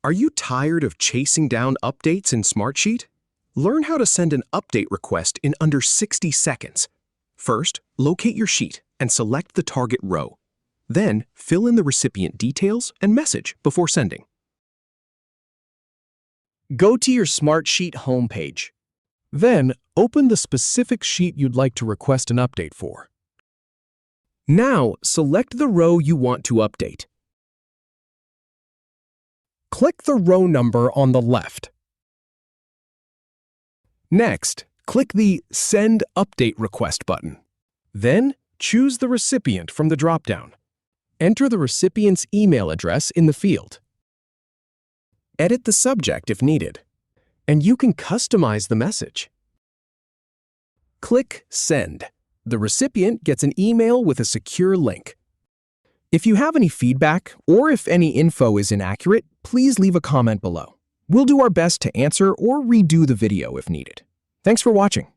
Are you tired of chasing down updates in Smartsheet? Learn how to send an update request in under 60 seconds. First, locate your sheet and select the target row. Then, fill in the recipient details and message before sending. Go to your Smartsheet homepage. Then, open the specific sheet you'd like to request an update for. Now, select the row you want to update. Click the row number on the left. Next, click the Send Update Request button. Then, choose the recipient from the dropdown. Enter the recipient's email address in the field. Edit the subject if needed, and you can customize the message. Click Send. The recipient gets an email with a secure link. If you have any feedback or if any info is inaccurate, please leave a comment below. We'll do our best to answer or redo the video if needed. Thanks for watching.